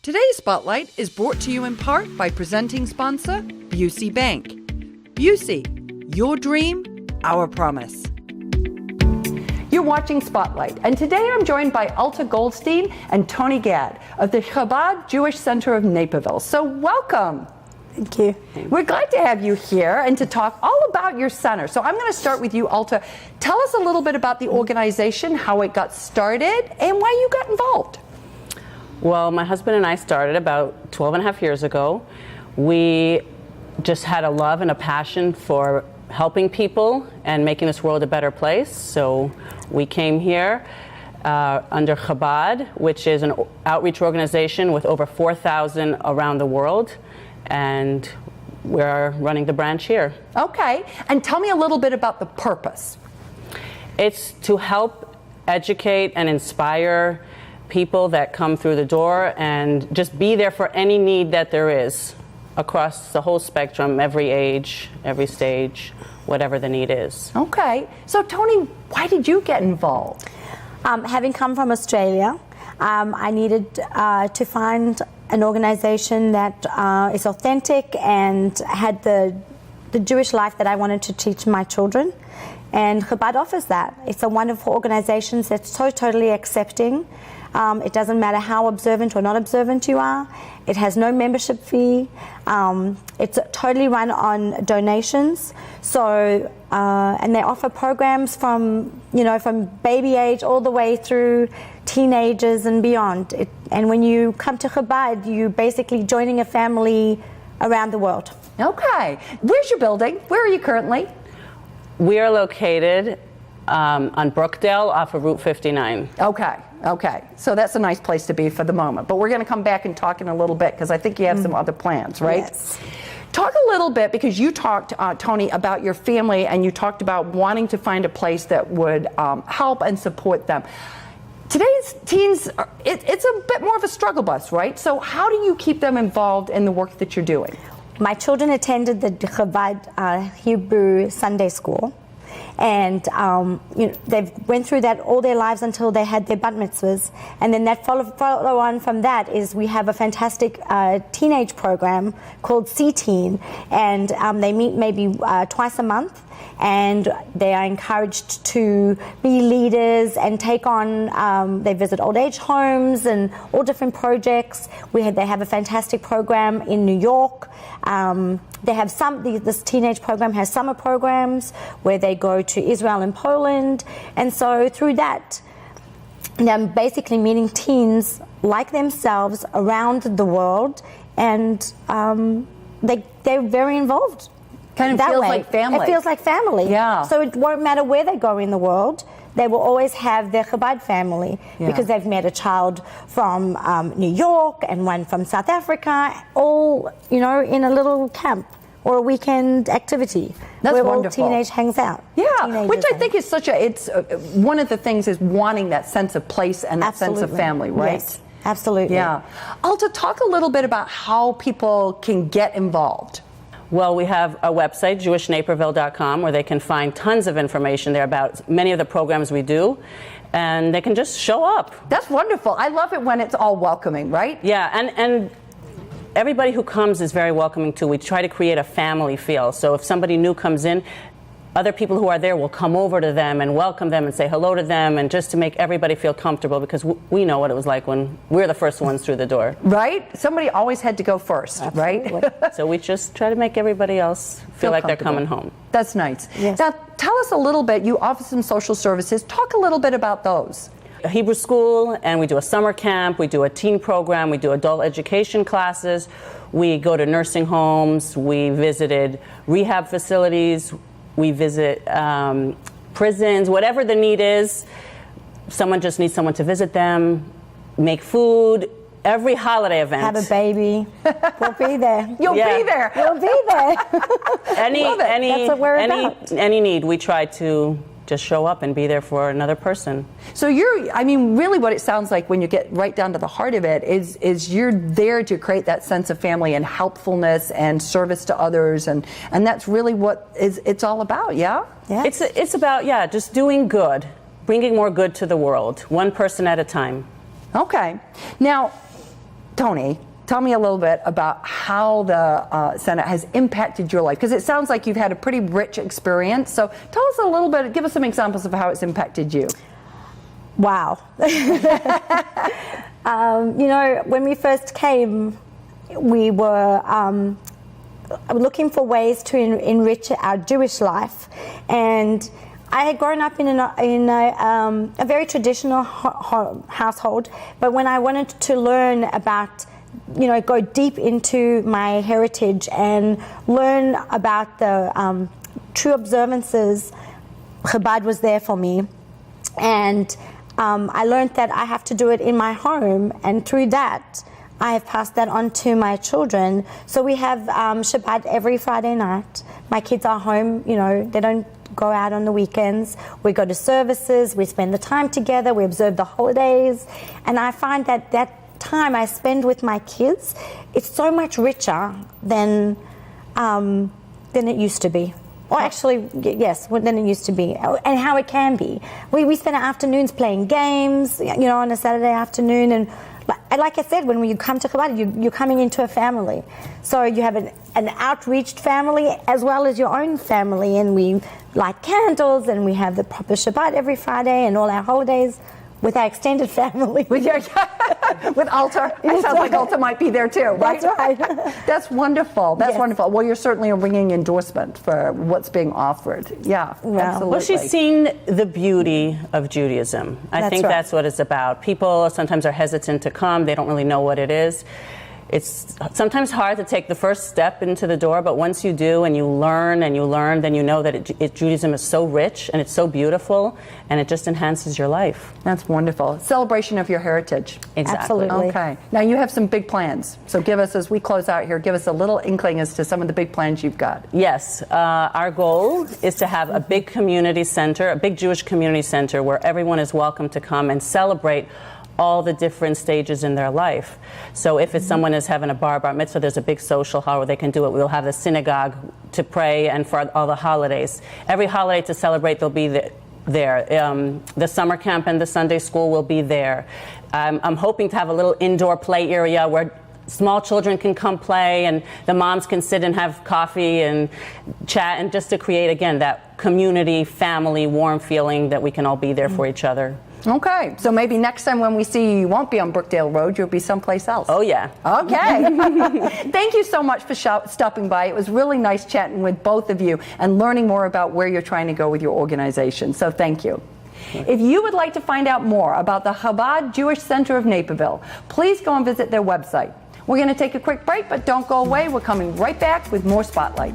Today's Spotlight is brought to you in part by presenting sponsor, Busey Bank. Busey, your dream, our promise. You're watching Spotlight, and today I'm joined by Alta Goldstein and Tony Gadd of the Chabad Jewish Center of Naperville. So welcome. Thank you. We're glad to have you here and to talk all about your center. So I'm going to start with you, Alta. Tell us a little bit about the organization, how it got started, and why you got involved. Well, my husband and I started about 12 and a half years ago. We just had a love and a passion for helping people and making this world a better place. So we came here under Chabad, which is an outreach organization with over 4,000 around the world. And we're running the branch here. Okay, and tell me a little bit about the purpose. It's to help educate and inspire people that come through the door and just be there for any need that there is across the whole spectrum, every age, every stage, whatever the need is. Okay, so Tony, why did you get involved? Having come from Australia, I needed to find an organization that is authentic and had the Jewish life that I wanted to teach my children. And Chabad offers that. It's a wonderful organization that's so totally accepting. It doesn't matter how observant or not observant you are. It has no membership fee. It's totally run on donations. So, and they offer programs from baby age all the way through teenagers and beyond. And when you come to Chabad, you're basically joining a family around the world. Okay. Where's your building? Where are you currently? We are located on Brookdale off of Route 59. Okay. So that's a nice place to be for the moment. But we're going to come back and talk in a little bit because I think you have some other plans, right? Yes. Talk a little bit, because you talked, Tony, about your family, and you talked about wanting to find a place that would help and support them. Today's teens, it's a bit more of a struggle bus, right? So how do you keep them involved in the work that you're doing? My children attended the Chabad Hebrew Sunday school, and they went through that all their lives until they had their bat mitzvahs. And then that follow on from that is we have a fantastic teenage program called CTeen, and they meet maybe twice a month. And they are encouraged to be leaders and take on, they visit old age homes and all different projects. They have a fantastic program in New York. They have this teenage program has summer programs where they go to Israel and Poland. And so through that, they're basically meeting teens like themselves around the world, and they're very involved. Kind of feels like family. It feels like family. Yeah. So it won't matter where they go in the world, they will always have their Chabad family, because they've met a child from New York and one from South Africa, all in a little camp or a weekend activity. That's where wonderful. all teenage hangs out. Yeah, which I think is one of the things is wanting that sense of place and that sense of family, right? Yes, absolutely. Yeah. Alta, talk a little bit about how people can get involved. Well, we have a website, jewishnaperville.com, where they can find tons of information there about many of the programs we do, and they can just show up. That's wonderful. I love it when it's all welcoming, right? Yeah, and everybody who comes is very welcoming too. We try to create a family feel. So if somebody new comes in, other people who are there will come over to them and welcome them and say hello to them, and just to make everybody feel comfortable, because we know what it was like when we're the first ones through the door. Right? Somebody always had to go first, Absolutely. right? So we just try to make everybody else feel like they're coming home. That's nice. Yes. Now, tell us a little bit. You offer some social services. Talk a little bit about those. A Hebrew school, and we do a summer camp, we do a teen program, we do adult education classes, we go to nursing homes, we visited rehab facilities, we visit prisons, whatever the need is. Someone just needs someone to visit them, make food, every holiday event. Have a baby. We'll be there. You'll be there. We'll be there. That's what we're about. Any need, we try to just show up and be there for another person. So really what it sounds like when you get right down to the heart of it is you're there to create that sense of family and helpfulness and service to others, and that's really what it's all about, yeah? Yes. It's about, just doing good, bringing more good to the world, one person at a time. Okay. Now, Tony, tell me a little bit about how the Senate has impacted your life, because it sounds like you've had a pretty rich experience. So tell us a little bit, give us some examples of how it's impacted you. Wow. When we first came, we were looking for ways to enrich our Jewish life, and I had grown up in a very traditional household, but when I wanted to learn about, go deep into my heritage and learn about the true observances, Chabad was there for me, and I learned that I have to do it in my home, and through that I have passed that on to my children. So we have Shabbat every Friday night. My kids are home, they don't go out on the weekends. We go to services, we spend the time together, we observe the holidays, and I find that time I spend with my kids, it's so much richer than it used to be. Or actually, yes, than it used to be, and how it can be. We spend our afternoons playing games, on a Saturday afternoon, and like I said, when you come to Chabad, you're coming into a family. So you have an outreached family as well as your own family, and we light candles, and we have the proper Shabbat every Friday and all our holidays with our extended family. With Altar. It sounds like Altar might be there too, right? That's right. That's wonderful. That's yes. wonderful. Well, you're certainly a ringing endorsement for what's being offered. Yeah, absolutely. Well, she's seen the beauty of Judaism. I think that's what it's about. People sometimes are hesitant to come. They don't really know what it is. It's sometimes hard to take the first step into the door, but once you do and you learn, then you know that Judaism is so rich and it's so beautiful, and it just enhances your life. That's wonderful. Celebration of your heritage. Exactly. Absolutely. Okay. Now you have some big plans. So give us, as we close out here, give us a little inkling as to some of the big plans you've got. Yes. Our goal is to have a big community center, a big Jewish community center where everyone is welcome to come and celebrate all the different stages in their life. So if it's someone is having a bar mitzvah, there's a big social hall where they can do it. We'll have the synagogue to pray, and for all the holidays. Every holiday to celebrate, they'll be there. The summer camp and the Sunday school will be there. I'm hoping to have a little indoor play area where small children can come play, and the moms can sit and have coffee and chat, and just to create, again, that community, family, warm feeling that we can all be there for each other. Okay, so maybe next time when we see you, you won't be on Brookdale Road, you'll be someplace else. Oh, yeah. Okay. Thank you so much for stopping by. It was really nice chatting with both of you and learning more about where you're trying to go with your organization. So thank you. If you would like to find out more about the Chabad Jewish Center of Naperville, please go and visit their website. We're going to take a quick break, but don't go away. We're coming right back with more Spotlight.